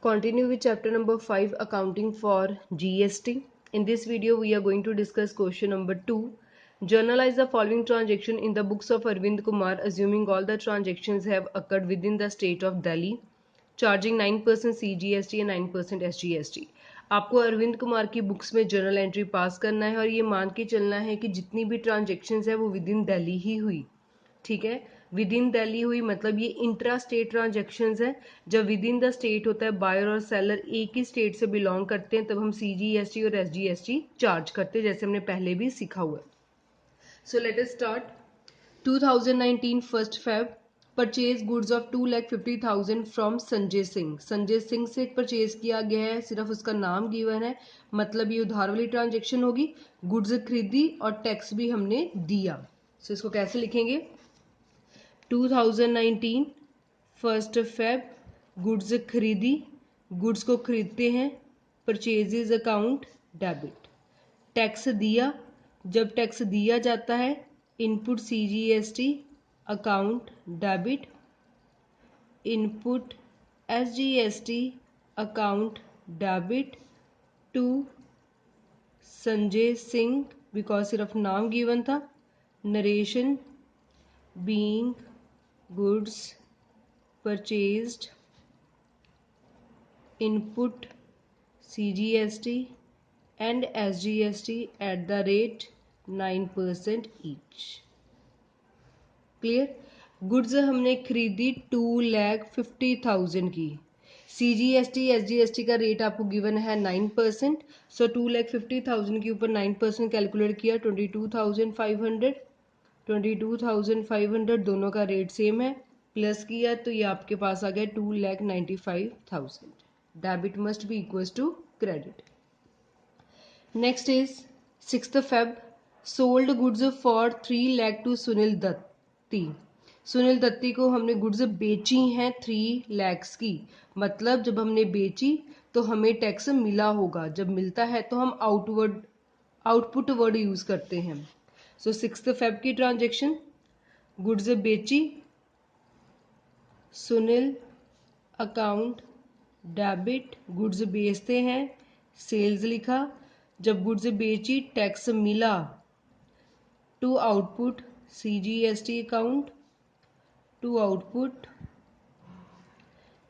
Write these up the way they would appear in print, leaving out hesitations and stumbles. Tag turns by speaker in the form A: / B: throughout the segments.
A: Continue with chapter number 5, accounting for GST. In this video we are going to discuss question number 2. Journalize the following transaction in the books of Arvind Kumar assuming all the transactions have occurred within the state of Delhi, charging 9% CGST and 9% SGST. आपको अरविंद कुमार की books में journal entry पास करना है और ये मान के चलना है कि जितनी भी ट्रांजेक्शन्स है वो विद इन दिल्ली ही हुई। ठीक है, विद इन दिल्ली हुई मतलब ये इंट्रा स्टेट ट्रांजेक्शन्स है। जब विद इन द स्टेट होता है, बायर और सेलर एक ही स्टेट से बिलोंग करते हैं, तब हम CGST और SGST चार्ज करते हैं, जैसे हमने पहले भी सीखा हुआ है। So let us start. 2019 1 Feb purchase goods of 2,50,000 from Sanjay Singh. Sanjay Singh से परचेज किया गया है, सिर्फ उसका नाम गिवन है, मतलब ये उधार वाली ट्रांजेक्शन होगी। गुड्स खरीदी और टैक्स भी हमने दिया। सो इसको कैसे लिखेंगे? 2019 1 Feb गुड्स खरीदी, गुड्स को खरीदते हैं, परचेजेज अकाउंट डेबिट। टैक्स दिया, जब टैक्स दिया जाता है input CGST account debit, input SGST account debit to Sanjay Singh, because सिर्फ नाम गिवन था। Narration being goods purchased, input CGST and SGST at the rate 9% each। Clear? Goods हमने खरीदी 2,50,000 की। CGST SGST का रेट आपको गिवन है 9%। सो 2,50,000 के ऊपर 9% कैलकुलेट किया, 22,500। 22,500 दोनों का रेट सेम है, प्लस किया तो ये आपके पास आ गया 2,95,000। Debit must be equals to credit. Next is 6 Feb sold goods for 3 lakh to Sunil Datti. Sunil Datti को हमने गुड्स बेची हैं 3 लाख की, मतलब जब हमने बेची तो हमें टैक्स मिला होगा। जब मिलता है तो हम आउटपुट वर्ड यूज करते हैं। सो 6 Feb की ट्रांजेक्शन, गुड्स बेची, सुनील अकाउंट डेबिट, गुड्स बेचते हैं, सेल्स लिखा, जब गुड्स बेची टैक्स मिला, to output CGST account, to output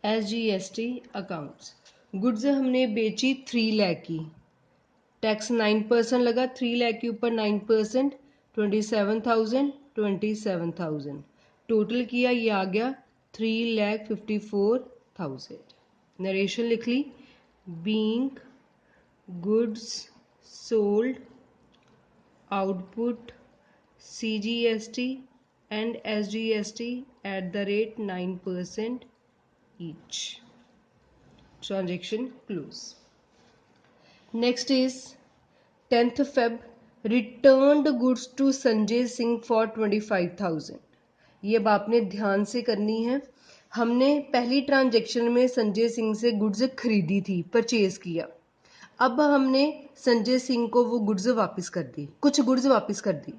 A: SGST accounts. Goods हमने बेची 3 लाख की, टैक्स 9% लगा, 3 लाख के ऊपर 9%, 27,000 टोटल किया, ये आ गया 3,54,000। नरेशन लिख ली, being goods sold, output CGST and SGST at the rate 9% each। Transaction close। Next is 10th Feb returned goods to Sanjay Singh for 25,000। ये अब आपने ध्यान से करनी है। हमने पहली ट्रांजेक्शन में संजय सिंह से गुड्स खरीदी थी, परचेज किया। अब हमने संजय सिंह को वो गुड्स वापस कर दी, कुछ गुड्स वापस कर दी।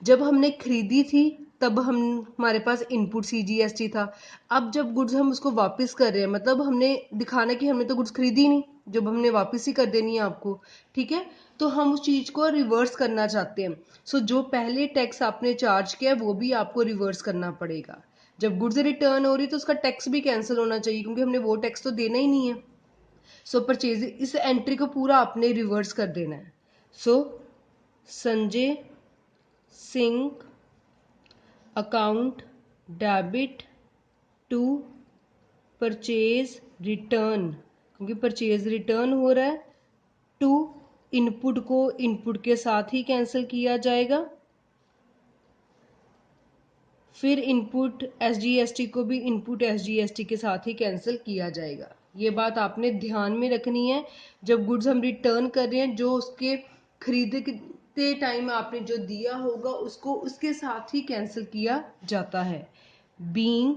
A: जब हमने खरीदी थी तब हमारे पास इनपुट CGST था। अब जब गुड्स हम उसको वापस कर रहे हैं, मतलब हमने दिखाना कि हमने तो गुड्स खरीदी नहीं, जब हमने वापस ही कर देनी है आपको। ठीक है, तो हम उस चीज को रिवर्स करना चाहते हैं। सो जो पहले टैक्स आपने चार्ज किया वो भी आपको रिवर्स करना पड़ेगा। जब गुड्स रिटर्न हो रही तो उसका टैक्स भी कैंसिल होना चाहिए, क्योंकि हमने वो टैक्स तो देना ही नहीं है। सो परचेज, इस एंट्री को पूरा आपने रिवर्स कर देना है। So Sanjay Singh account debit to purchase return, क्योंकि परचेज रिटर्न हो रहा है, टू इनपुट को इनपुट के साथ ही कैंसिल किया जाएगा, फिर इनपुट SGST को भी इनपुट SGST के साथ ही कैंसिल किया जाएगा। ये बात आपने ध्यान में रखनी है। जब गुड्स हम रिटर्न कर रहे हैं, जो उसके खरीदते टाइम आपने जो दिया होगा उसको उसके साथ ही कैंसिल किया जाता है। Being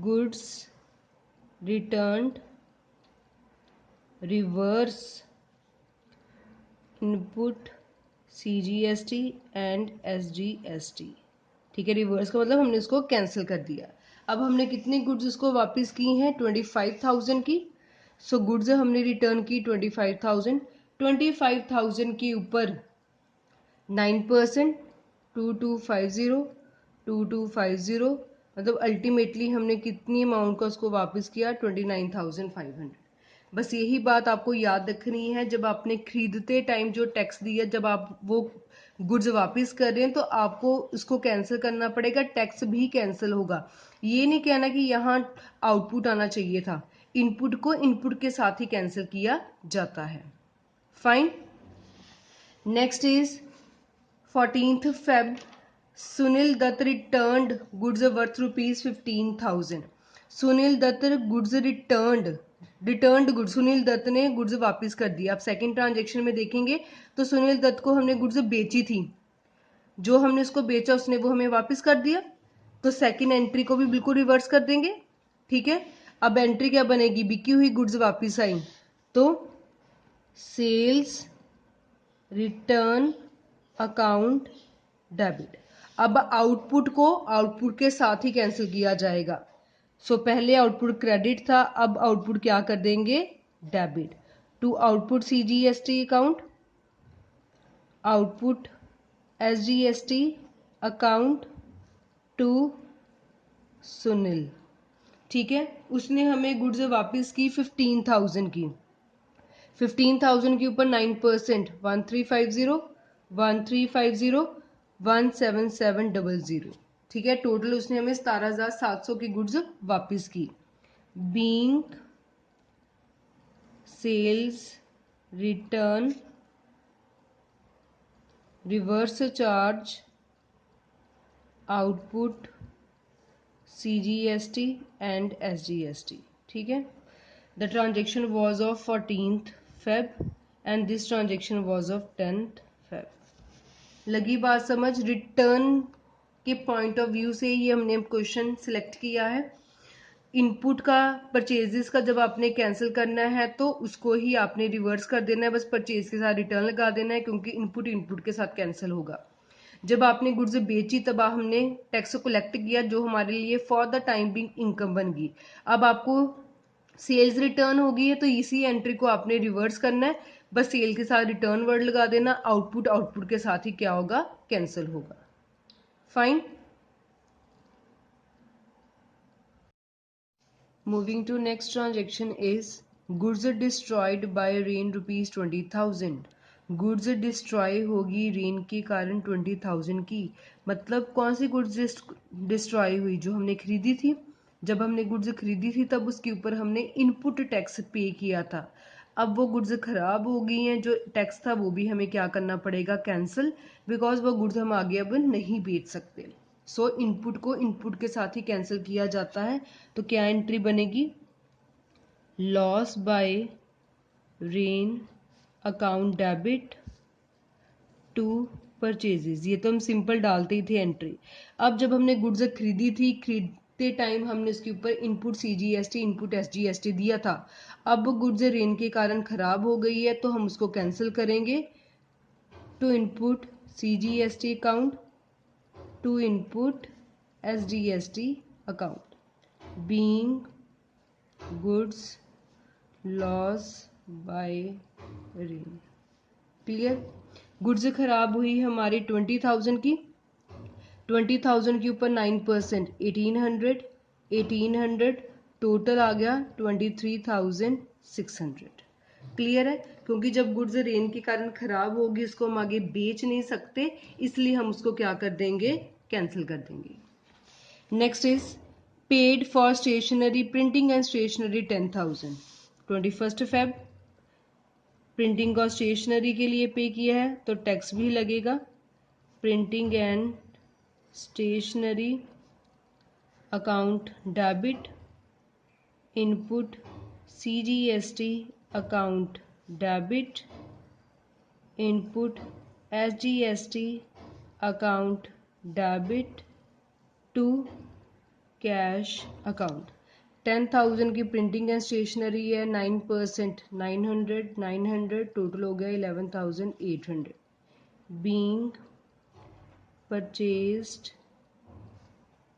A: goods returned reverse input CGST and SGST। ठीक है, रिवर्स का मतलब हमने उसको कैंसिल कर दिया। अब हमने कितनी गुड्स उसको वापस की हैं? 25,000 की। सो गुड्स हमने रिटर्न की 25,000। 25,000 के ऊपर 9%, 2250, 2250, मतलब अल्टीमेटली हमने कितनी अमाउंट का उसको वापस किया? 29,500। बस यही बात आपको याद रखनी है। जब आपने खरीदते टाइम जो टैक्स दिया, जब आप वो गुड्स वापस कर रहे हैं तो आपको उसको कैंसिल करना पड़ेगा, टैक्स भी कैंसिल होगा। ये नहीं कहना कि यहाँ आउटपुट आना चाहिए था, इनपुट को इनपुट के साथ ही कैंसिल किया जाता है। Fine. Next is 14th Feb, Sunil Dutt returned goods worth rupees 15,000. Sunil Dutt goods returned goods, Sunil Dutt ने गुड्स वापस कर दिया। आप सेकंड ट्रांजेक्शन में देखेंगे तो सुनील दत्त को हमने गुड्स बेची थी, जो हमने उसको बेचा उसने वो हमें वापस कर दिया, तो सेकंड एंट्री को भी बिल्कुल रिवर्स कर देंगे। ठीक है, अब एंट्री क्या बनेगी? बिकी हुई गुड्स वापस आई, तो सेल्स रिटर्न अकाउंट डेबिट। अब आउटपुट को आउटपुट के साथ ही कैंसिल किया जाएगा। सो पहले आउटपुट क्रेडिट था, अब आउटपुट क्या कर देंगे? Debit. To output CGST account, output SGST account to Sunil. ठीक है, उसने हमें गुड्स वापस की 15,000 की। 15,000 के ऊपर 9%, 1350, 1350, 17700। ठीक है, टोटल उसने हमें 17,700 की गुड्स वापस की। Being sales return reverse charge output CGST and SGST। ठीक है, the transaction was of 14th Feb and this transaction was of 10th Feb। लगी बात समझ? रिटर्न के पॉइंट ऑफ व्यू से ये हमने क्वेश्चन सिलेक्ट किया है। इनपुट का परचेजेस का जब आपने कैंसिल करना है तो उसको ही आपने रिवर्स कर देना है, बस परचेज के साथ रिटर्न लगा देना है, क्योंकि इनपुट इनपुट के साथ कैंसिल होगा। जब आपने गुड्स बेची तब हमने टैक्स कलेक्ट किया, जो हमारे लिए for the time being income बन गई। अब आपको सेल्स रिटर्न होगी है तो इसी एंट्री को आपने रिवर्स करना है, बस सेल के साथ रिटर्न वर्ड लगा देना, आउटपुट आउटपुट के साथ ही क्या होगा? कैंसिल होगा। Fine. Moving to next transaction is goods destroyed by rain rupees 20,000। Goods destroy होगी रेन के कारण 20,000 की। मतलब कौन सी गुड्स डिस्ट्रॉय हुई? जो हमने खरीदी थी। जब हमने गुड्स खरीदी थी तब उसके ऊपर हमने इनपुट टैक्स पे किया था। अब वो गुड्स खराब हो गई हैं, जो टैक्स था वो भी हमें क्या करना पड़ेगा? कैंसिल, बिकॉज वो गुड्स हम आगे अब नहीं बेच सकते। सो इनपुट को इनपुट के साथ ही कैंसिल किया जाता है। तो क्या एंट्री बनेगी? Loss by rain account debit to purchases. ये तो हम सिंपल डालते ही थे एंट्री। अब जब हमने गुड्स खरीदी थी, खरीदते टाइम हमने उसके ऊपर इनपुट CGST इनपुट SGST दिया था। अब गुड्स रेन के कारण खराब हो गई है तो हम उसको कैंसिल करेंगे। To input CGST account to input SGST account, being goods loss by rain. Clear? Goods खराब हुई हमारी 20,000 की। 20,000 के ऊपर 9%, 1800, 1800, टोटल आ गया 23,600। क्लियर है? क्योंकि जब गुड्स रेन के कारण खराब होगी उसको हम आगे बेच नहीं सकते, इसलिए हम उसको क्या कर देंगे? कैंसिल कर देंगे। Next is paid for stationery printing and stationery 10,000। 21st Feb printing और स्टेशनरी के लिए पे किया है तो टैक्स भी लगेगा। Printing and stationery account debit, input CGST account debit, input SGST account debit to cash account. 10,000 की प्रिंटिंग एंड स्टेशनरी है, 9%, 900, 900, टोटल हो गया 11,800। Being purchased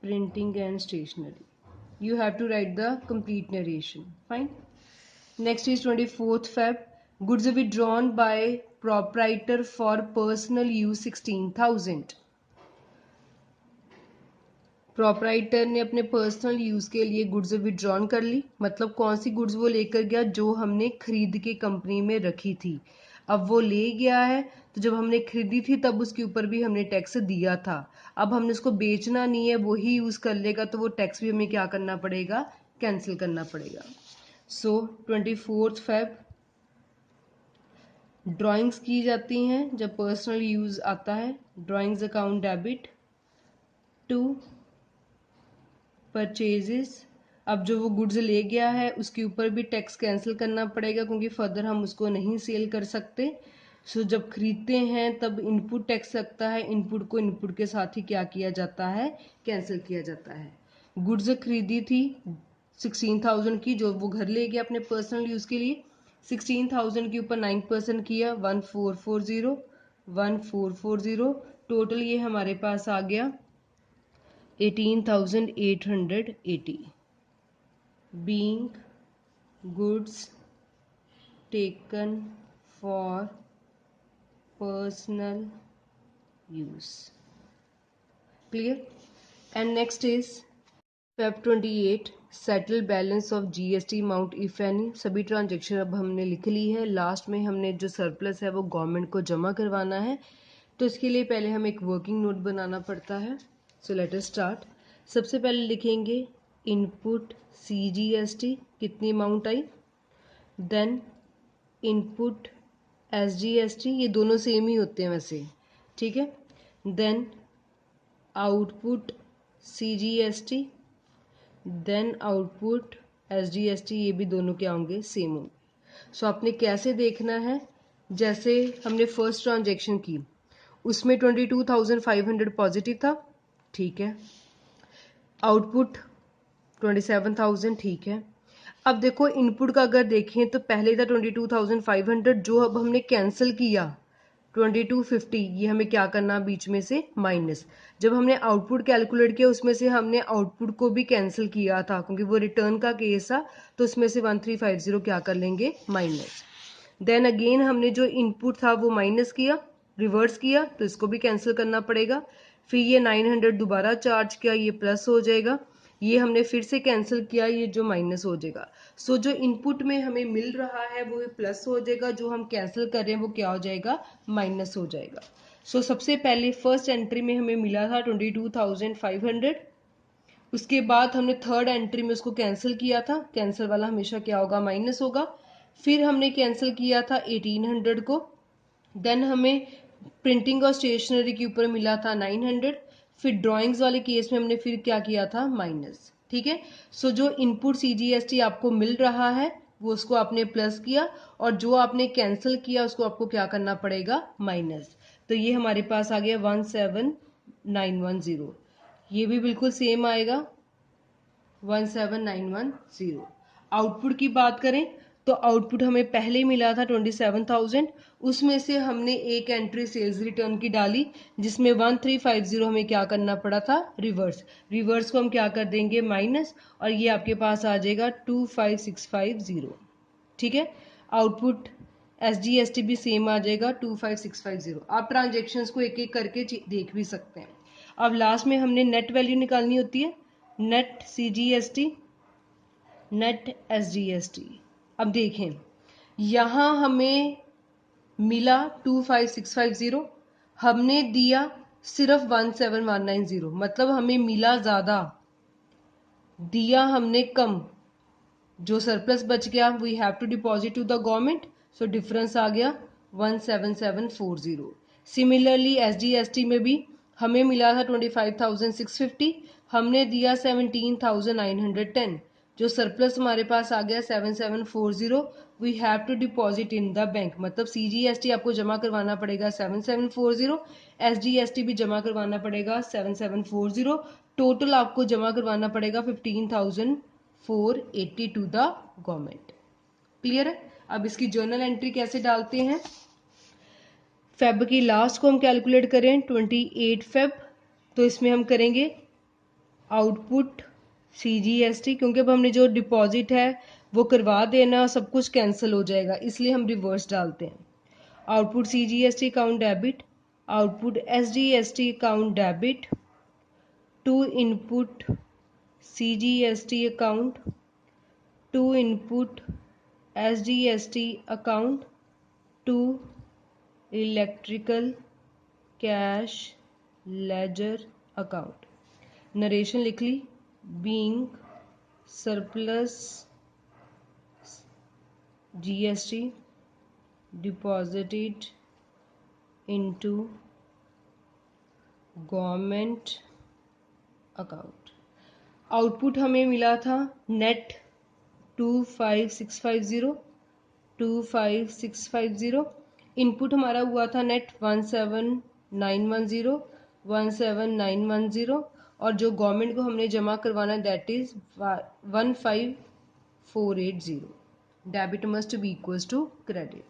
A: printing and stationery. You have to write the complete narration. Fine. Next is 24th Feb. Goods withdrawn by proprietor for personal use 16,000. Proprietor ने अपने personal use के लिए goods withdrawn कर ली, मतलब कौन सी गुड्स वो लेकर गया, जो हमने खरीद के कंपनी में रखी थी। अब वो ले गया है, तो जब हमने खरीदी थी तब उसके ऊपर भी हमने टैक्स दिया था। अब हमने उसको बेचना नहीं है, वो ही यूज कर लेगा, तो वो टैक्स भी हमें क्या करना पड़ेगा, कैंसिल करना पड़ेगा। सो 24 फेब ड्राइंग्स की जाती हैं जब पर्सनल यूज आता है। Drawings account debit to purchases. अब जो वो गुड्स ले गया है उसके ऊपर भी टैक्स कैंसिल करना पड़ेगा, क्योंकि फर्दर हम उसको नहीं सेल कर सकते। सो जब खरीदते हैं तब इनपुट टैक्स लगता है, इनपुट को इनपुट के साथ ही क्या किया जाता है, कैंसिल किया जाता है। गुड्स खरीदी थी 16,000 की, जो वो घर ले गया अपने पर्सनल यूज के लिए। 16,000 के ऊपर 9% किया, 1440 टोटल ये हमारे पास आ गया 18,880 being goods taken for personal use. Clear? And next is Feb 28 settle balance of GST amount if any. सभी ट्रांजेक्शन अब हमने लिख ली है। लास्ट में हमने जो सरप्लस है वो गवर्नमेंट को जमा करवाना है, तो इसके लिए पहले हमें एक वर्किंग नोट बनाना पड़ता है। So let us start. सबसे पहले लिखेंगे इनपुट CGST कितनी amount I, then input SGST, ये दोनों सेम ही होते हैं वैसे, ठीक है। Then output CGST, then output SGST, ये भी दोनों क्या होंगे, सेम होंगे। सो आपने कैसे देखना है, जैसे हमने फर्स्ट ट्रांजेक्शन की उसमें 22,500 पॉजिटिव था, ठीक है। आउटपुट 27,000, ठीक है। अब देखो इनपुट का अगर देखें तो पहले था 22,500, जो अब हमने कैंसिल किया 2250, ये हमें क्या करना बीच में से माइनस। जब हमने आउटपुट कैलकुलेट किया उसमें से हमने आउटपुट को भी कैंसिल किया था, क्योंकि वो रिटर्न का केस था, तो उसमें से 1350 क्या कर लेंगे, माइनस। देन अगेन हमने जो इनपुट था वो माइनस किया, रिवर्स किया, तो इसको भी कैंसिल करना पड़ेगा। फिर ये 900 दोबारा चार्ज किया, ये प्लस हो जाएगा। ये हमने फिर से कैंसिल किया, ये जो माइनस हो जाएगा। सो जो इनपुट में हमें मिल रहा है वो प्लस हो जाएगा, जो हम कैंसिल कर रहे हैं वो क्या हो जाएगा, माइनस हो जाएगा। सो सबसे पहले फर्स्ट एंट्री में हमें मिला था 22,500, उसके बाद हमने थर्ड एंट्री में उसको कैंसिल किया था, कैंसिल वाला हमेशा क्या होगा, माइनस होगा। फिर हमने कैंसिल किया था 1800 को, देन हमें प्रिंटिंग और स्टेशनरी के ऊपर मिला था 900, फिर ड्राइंग्स वाले केस में हमने फिर क्या किया था, माइनस, ठीक है। सो जो इनपुट CGST आपको मिल रहा है वो उसको आपने प्लस किया, और जो आपने कैंसिल किया उसको आपको क्या करना पड़ेगा, माइनस। तो ये हमारे पास आ गया 17,910, ये भी बिल्कुल सेम आएगा 17,910। आउटपुट की बात करें तो आउटपुट हमें पहले मिला था 27,000, उसमें से हमने एक एंट्री सेल्स रिटर्न की डाली, जिसमें 1350 हमें क्या करना पड़ा था, रिवर्स। रिवर्स को हम क्या कर देंगे, माइनस, और ये आपके पास आ जाएगा 25,650, ठीक है। आउटपुट SGST भी सेम आ जाएगा 25,650। आप ट्रांजेक्शन्स को एक एक करके देख भी सकते हैं। अब लास्ट में हमने नेट वैल्यू निकालनी होती है, नेट CGST, नेट SGST। अब देखें यहाँ हमें मिला 25,650, हमने दिया सिर्फ 17,190, मतलब हमें मिला ज़्यादा, दिया हमने कम। जो सरप्लस बच गया we have to deposit to the government, so difference आ गया 17,740। सिमिलरली SGST में भी हमें मिला था 25,650, हमने दिया 17,910, जो सरप्लस हमारे पास आ गया 7,740, we have to deposit in the bank, मतलब CGST आपको जमा करवाना पड़ेगा 7,740, SGST भी जमा करवाना पड़ेगा 7,740, टोटल आपको जमा करवाना पड़ेगा 15,480 टू द गवर्नमेंट। क्लियर है? अब इसकी जर्नल एंट्री कैसे डालते हैं। फेब की लास्ट को हम कैलकुलेट करें 28 फेब, तो इसमें हम करेंगे आउटपुट CGST, क्योंकि अब हमने जो डिपॉजिट है वो करवा देना, सब कुछ कैंसिल हो जाएगा, इसलिए हम रिवर्स डालते हैं। Output CGST account debit, output SGST account debit, to input CGST account, to input SGST account, to electrical cash ledger account. Narration लिख ली, being surplus GST deposited into government account. Output हमें मिला था net 25650। Input हमारा हुआ था net 17910 और जो गवर्नमेंट को हमने जमा करवाना that is 15480। Debit must be equals to credit.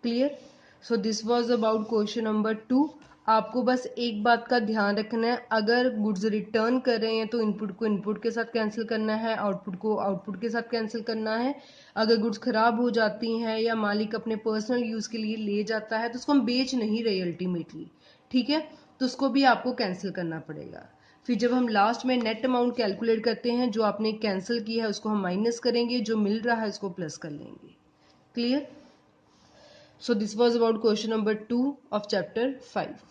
A: Clear? So this was about question number 2। आपको बस एक बात का ध्यान रखना है, अगर गुड्स रिटर्न कर रहे हैं तो इनपुट को इनपुट के साथ कैंसिल करना है, आउटपुट को आउटपुट के साथ कैंसिल करना है। अगर गुड्स खराब हो जाती हैं या मालिक अपने पर्सनल यूज़ के लिए ले जाता है तो उसको हम बेच नहीं रहे अल्टीमेटली, ठीक है, तो उसको भी आपको कैंसिल करना पड़ेगा। फिर जब हम लास्ट में नेट अमाउंट कैलकुलेट करते हैं, जो आपने कैंसिल किया है उसको हम माइनस करेंगे, जो मिल रहा है उसको प्लस कर लेंगे। Clear? So this was about question number 2 of chapter 5.